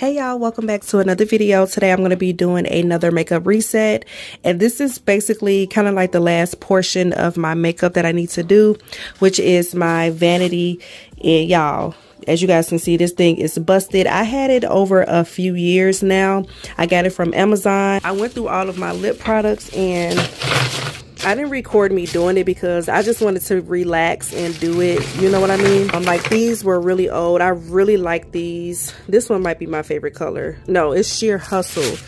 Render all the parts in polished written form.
Hey y'all, welcome back to another video. Today I'm going to be doing another makeup reset, and this is basically kind of like the last portion of my makeup that I need to do, which is my vanity. And y'all, as you guys can see, this thing is busted. I had it over a few years now. I got it from Amazon. I went through all of my lip products and I didn't record me doing it because I just wanted to relax and do it. You know what I mean? Like these were really old. I really like these. This one might be my favorite color. No, it's Sheer Hustle.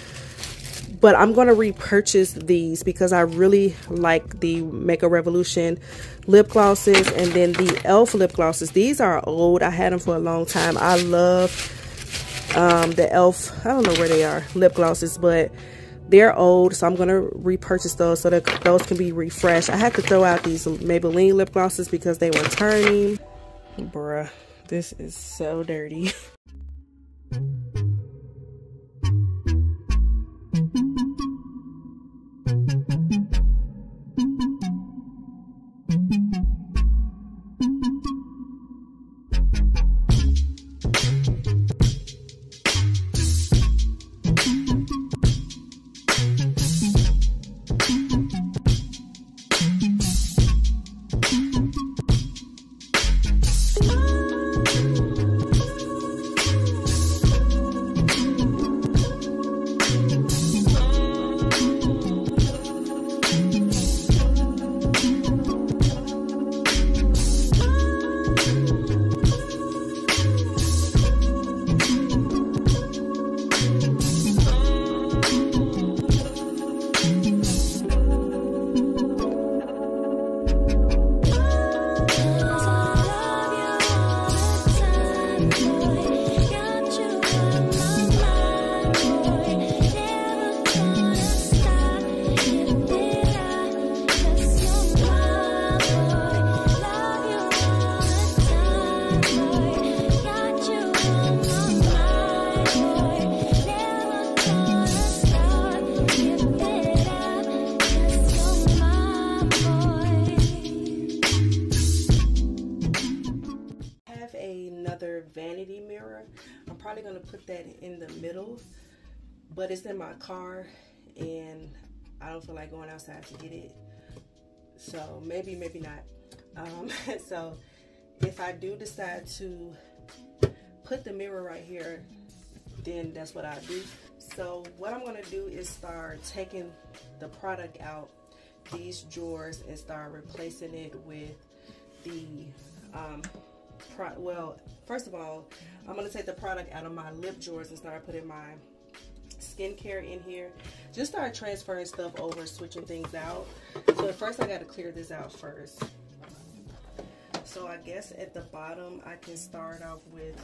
But I'm going to repurchase these because I really like the Makeup Revolution lip glosses and then the e.l.f. lip glosses. These are old. I had them for a long time. I love the e.l.f. I don't know where they are, lip glosses, but they're old, so I'm going to repurchase those so that those can be refreshed. I had to throw out these Maybelline lip glosses because they were turning. Bruh, this is so dirty. Vanity mirror. I'm probably going to put that in the middle, but it's in my car and I don't feel like going outside to get it, so maybe not. So if I do decide to put the mirror right here, then that's what I do. So what I'm going to do is start taking the product out these drawers and start replacing it with the well, first of all, I'm going to take the product out of my lip drawers and start putting my skincare in here. Just start transferring stuff over, switching things out. So at first I got to clear this out first. So I guess at the bottom I can start off with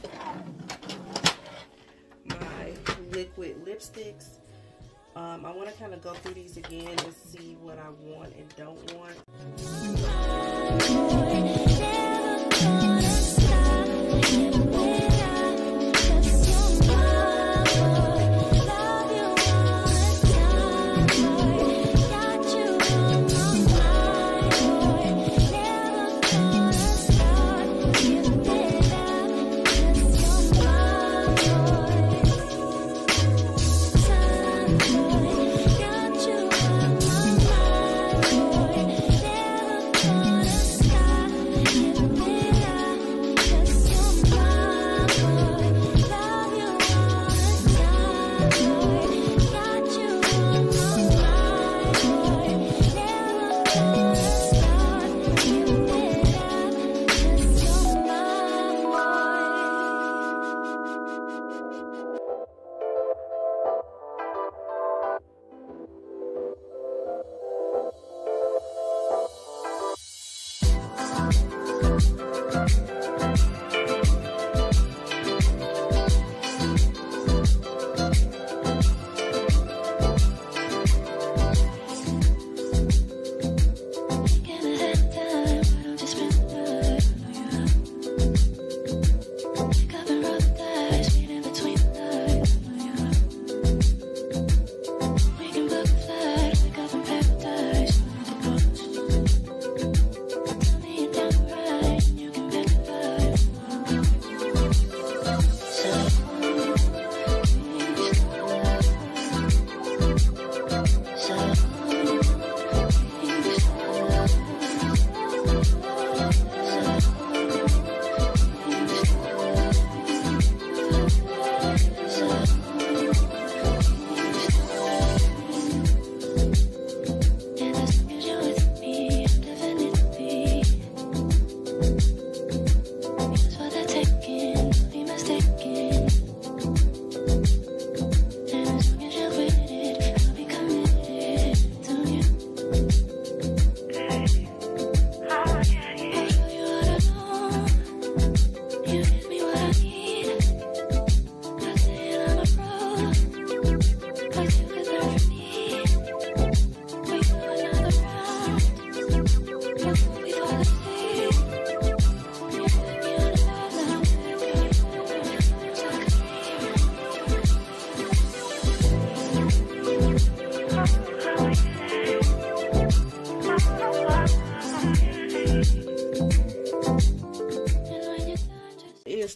my liquid lipsticks. I want to kind of go through these again and see what I want and don't want.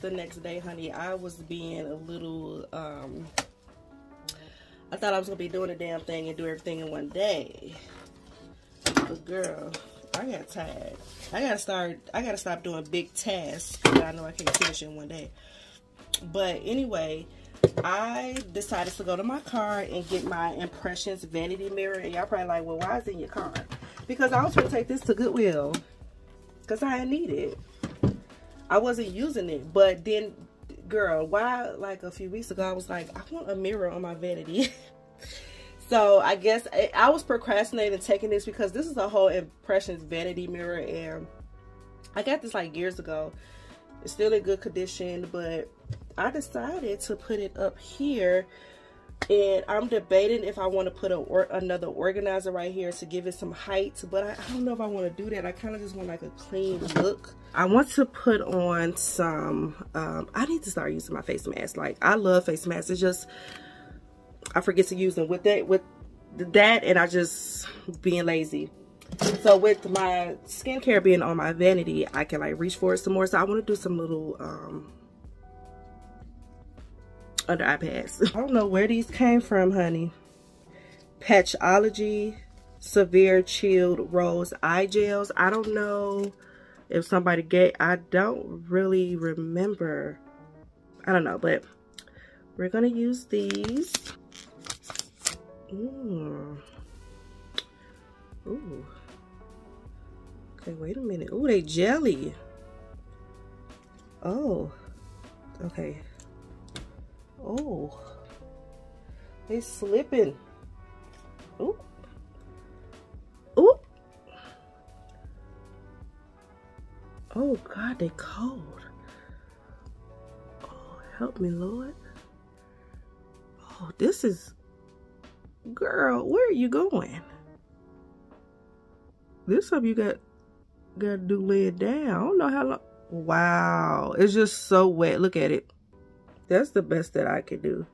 The next day, honey. I was being a little I thought I was gonna be doing a damn thing and do everything in one day, but girl, I got tired. I gotta stop doing big tasks because I know I can't finish in one day. But anyway, I decided to go to my car and get my Impressions vanity mirror. And y'all probably like, well, why is it in your car? Because I was trying to take this to Goodwill because I need it. I wasn't using it, but then, girl, why, like a few weeks ago, I was like, I want a mirror on my vanity. So I guess I was procrastinating taking this because this is a whole Impressions vanity mirror, and I got this like years ago. It's still in good condition, but I decided to put it up here, and I'm debating if I want to put another organizer right here to give it some height, but I don't know if I want to do that. I kind of just want like a clean look. I want to put on some, I need to start using my face mask. Like, I love face masks. It's just, I forget to use them with that, and I just being lazy. So with my skincare being on my vanity, I can like reach for it some more. So I want to do some little, under eye pads. I don't know where these came from, honey. Patchology Severe Chilled Rose Eye Gels. I don't know if somebody I don't really remember. I don't know, but we're gonna use these. Ooh. Okay, wait a minute. Ooh, they jelly. Oh, okay. Oh, they slipping. Ooh. Ooh. Oh God, they cold. Oh, help me, Lord. Oh, this is, girl, where are you going? This something you got to do laying down. I don't know how long. Wow, it's just so wet. Look at it. That's the best that I could do.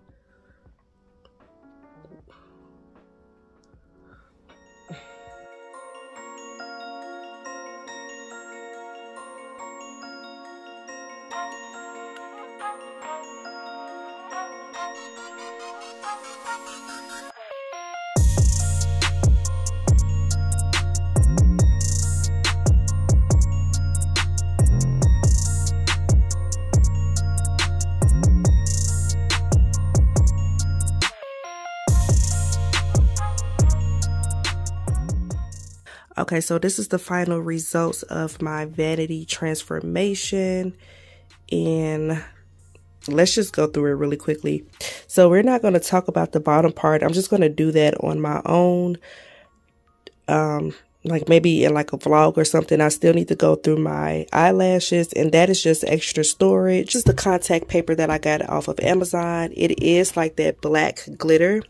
Okay, so this is the final results of my Vanity Transformation, and let's just go through it really quickly. So we're not going to talk about the bottom part. I'm just going to do that on my own, like maybe in like a vlog or something. I still need to go through my eyelashes, and that is just extra storage. Just the contact paper that I got off of Amazon. It is like that black glitter.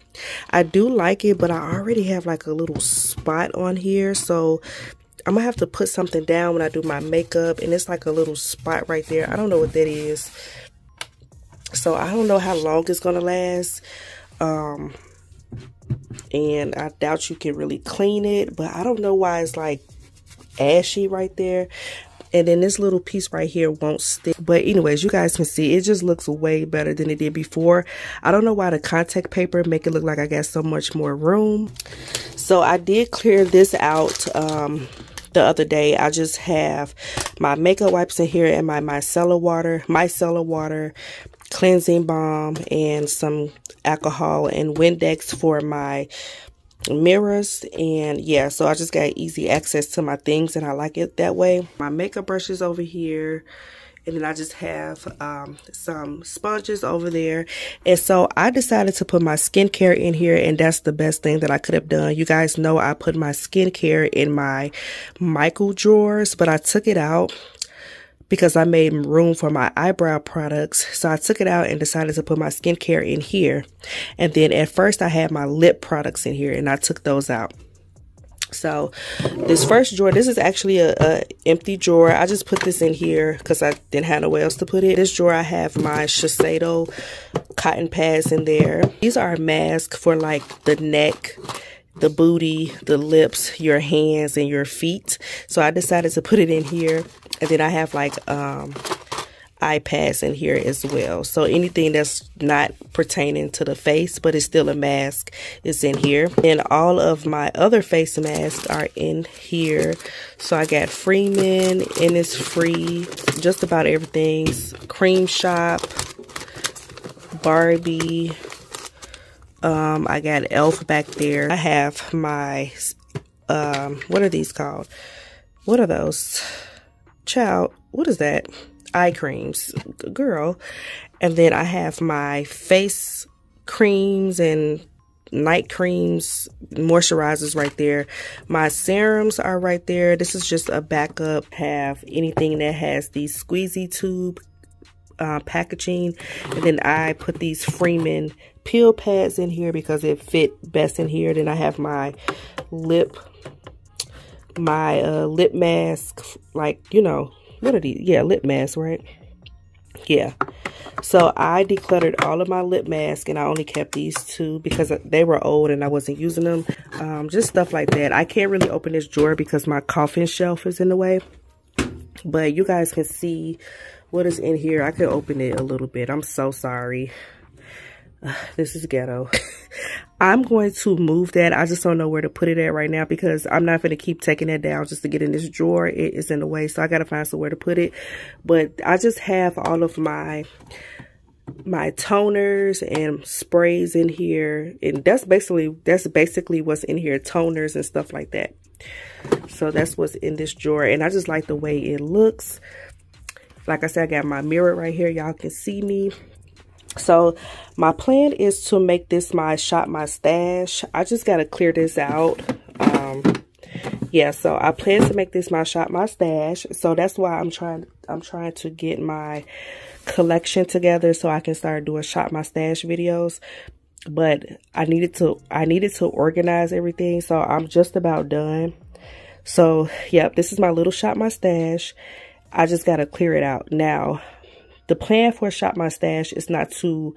I do like it, but I already have like a little spot on here, so I'm gonna have to put something down when I do my makeup, and it's like a little spot right there. I don't know what that is, so I don't know how long it's gonna last. And I doubt you can really clean it, but I don't know why it's like ashy right there. And then this little piece right here won't stick. But anyways, you guys can see it just looks way better than it did before. I don't know why the contact paper make it look like I got so much more room. So I did clear this out the other day. I just have my makeup wipes in here and my micellar water. cleansing balm and some alcohol and Windex for my mirrors. And yeah, so I just got easy access to my things and I like it that way. My makeup brushes over here, and then I just have some sponges over there. And so I decided to put my skincare in here, and that's the best thing that I could have done. You guys know I put my skincare in my Michael drawers, but I took it out because I made room for my eyebrow products. So I took it out and decided to put my skincare in here. And then at first I had my lip products in here, and I took those out. So this first drawer, this is actually a empty drawer. I just put this in here because I didn't have nowhere else to put it. This drawer, I have my Shiseido cotton pads in there. These are masks for like the neck, the booty, the lips, your hands, and your feet. So I decided to put it in here. And then I have like eye pads in here as well. So anything that's not pertaining to the face but it's still a mask is in here. And all of my other face masks are in here. So I got Freeman, Innisfree, just about everything's Cream Shop, Barbie. I got Elf back there. I have my what are these called? What are those? Child, what is that? Eye creams, girl. And then I have my face creams and night creams, moisturizers right there. My serums are right there. This is just a backup. Have anything that has the squeezy tube packaging. And then I put these Freeman peel pads in here because it fit best in here. Then I have my lip mask, like, you know, what are these? Yeah, lip mask, right? Yeah. So I decluttered all of my lip masks, and I only kept these two because they were old and I wasn't using them. Just stuff like that. I can't really open this drawer because my coffin shelf is in the way. But you guys can see what is in here. I could open it a little bit. I'm so sorry. This is ghetto. I'm going to move that. I just don't know where to put it at right now because I'm not going to keep taking that down just to get in this drawer. It is in the way, so I got to find somewhere to put it. But I just have all of my toners and sprays in here, and that's basically what's in here, toners and stuff like that. So that's what's in this drawer, and I just like the way it looks. Like I said, I got my mirror right here. Y'all can see me. So my plan is to make this my shop my stash. I just got to clear this out. Yeah, so I plan to make this my shop my stash. So that's why I'm trying to get my collection together so I can start doing shop my stash videos. But I needed to organize everything, so I'm just about done. So yep, this is my little shop my stash. I just got to clear it out. Now, the plan for shop my stash is not to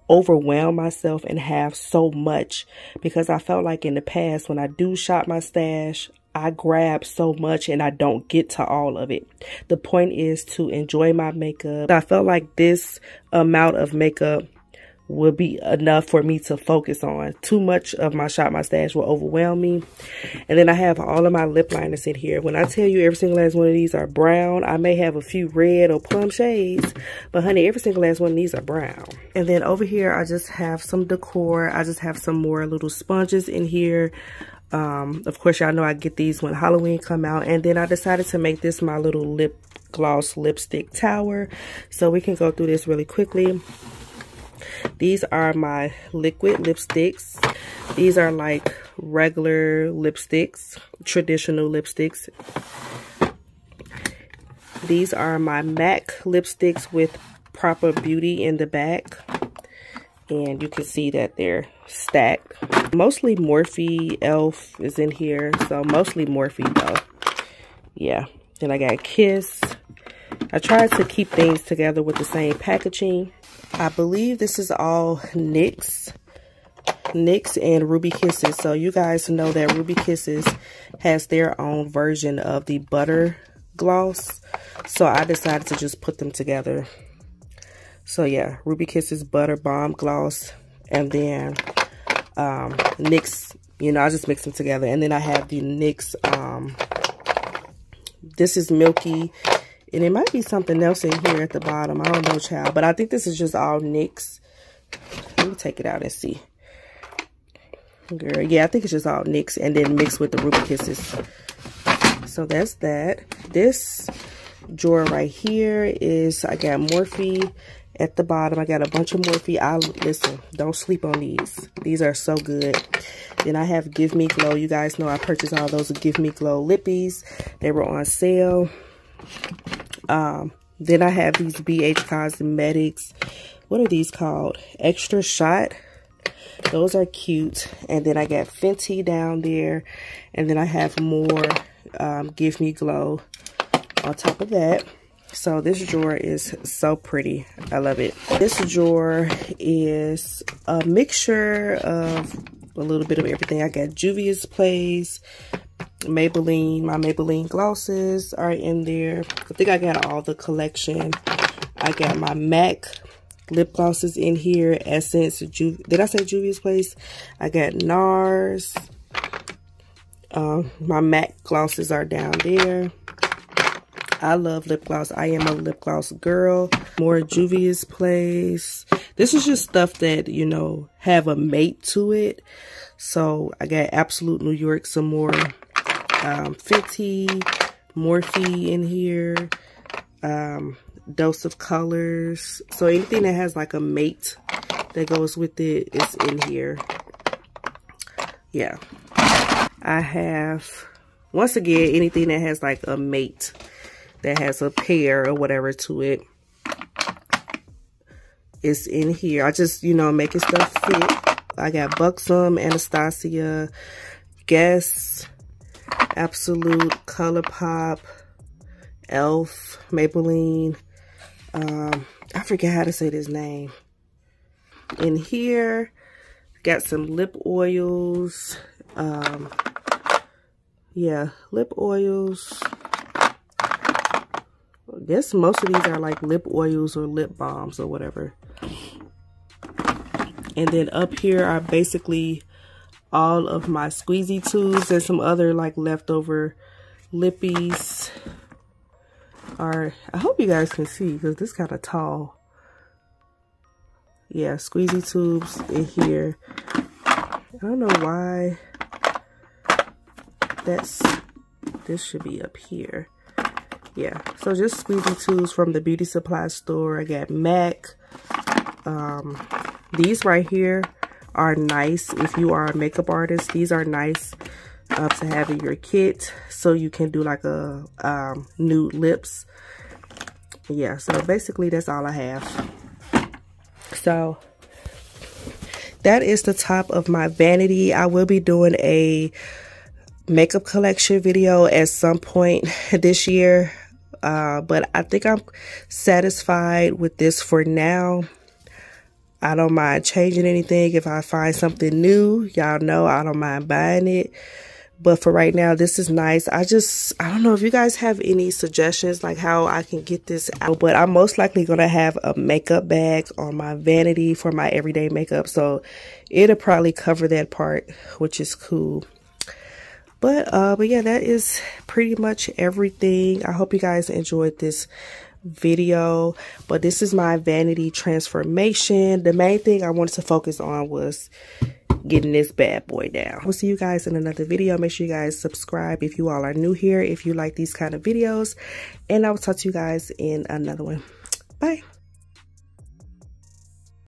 overwhelm myself and have so much, because I felt like in the past when I do shop my stash, I grab so much and I don't get to all of it. The point is to enjoy my makeup. I felt like this amount of makeup will be enough for me to focus on. Too much of my shop my stash will overwhelm me. And then I have all of my lip liners in here. When I tell you every single last one of these are brown, I may have a few red or plum shades, but honey, every single last one of these are brown. And then over here, I just have some decor. I just have some more little sponges in here. Of course, y'all know I get these when Halloween come out. And then I decided to make this my little lip gloss lipstick tower. So we can go through this really quickly. These are my liquid lipsticks. These are like regular lipsticks, traditional lipsticks. These are my MAC lipsticks with Proper Beauty in the back. And you can see that they're stacked. Mostly Morphe, Elf is in here. So mostly Morphe though. Yeah. Then I got Kiss. I tried to keep things together with the same packaging. I believe this is all NYX and Ruby Kisses. So you guys know that Ruby Kisses has their own version of the butter gloss. So I decided to just put them together. So yeah, Ruby Kisses Butter Bomb Gloss. And then NYX, you know, I just mix them together. And then I have the NYX, this is Milky And it might be something else in here at the bottom. I don't know, child. But I think this is just all NYX. Let me take it out and see. Girl, yeah, I think it's just all NYX and then mixed with the Ruby Kisses. So that's that. This drawer right here is, I got Morphe at the bottom. I got a bunch of Morphe. Listen, don't sleep on these. These are so good. Then I have Give Me Glow. You guys know I purchased all those Give Me Glow lippies. They were on sale. Then I have these BH Cosmetics. What are these called? Extra Shot. Those are cute. And then I got Fenty down there. And then I have more Give Me Glow on top of that. So this drawer is so pretty. I love it. This drawer is a mixture of a little bit of everything. I got Juvia's Place, Maybelline. My Maybelline glosses are in there. I think I got all the collection. I got my MAC lip glosses in here. Essence. Did I say Juvia's Place? I got NARS. My MAC glosses are down there. I love lip gloss. I am a lip gloss girl. More Juvia's Place. This is just stuff that, you know, have a mate to it. So I got Absolute New York, some more Fenty, Morphe in here, Dose of Colors. So anything that has like a mate that goes with it is in here. Yeah. I have, once again, anything that has like a mate, that has a pair or whatever to it, is in here. I just, you know, making stuff fit. I got Buxom, Anastasia, Guess, Absolute, ColourPop, Elf, Maybelline. I forget how to say this name. In here, got some lip oils. Yeah, lip oils. I guess most of these are like lip oils or lip balms or whatever. And then up here are basically all of my squeezy tubes and some other like leftover lippies. I hope you guys can see because this is kind of tall. Yeah, squeezy tubes in here. I don't know why this should be up here. Yeah, so just squeezy tubes from the beauty supply store. I got MAC. These right here are nice if you are a makeup artist. These are nice to have in your kit so you can do like a nude lips. Yeah, so basically that's all I have. So that is the top of my vanity. I will be doing a makeup collection video at some point this year. But I think I'm satisfied with this for now. I don't mind changing anything. If I find something new, y'all know I don't mind buying it. But for right now, this is nice. I don't know if you guys have any suggestions like how I can get this out. But I'm most likely going to have a makeup bag on my vanity for my everyday makeup. So it'll probably cover that part, which is cool. But yeah, that is pretty much everything. I hope you guys enjoyed this video. But this is my vanity transformation. The main thing I wanted to focus on was getting this bad boy down. We'll see you guys in another video. Make sure you guys subscribe if you all are new here, if you like these kind of videos. And I will talk to you guys in another one. Bye.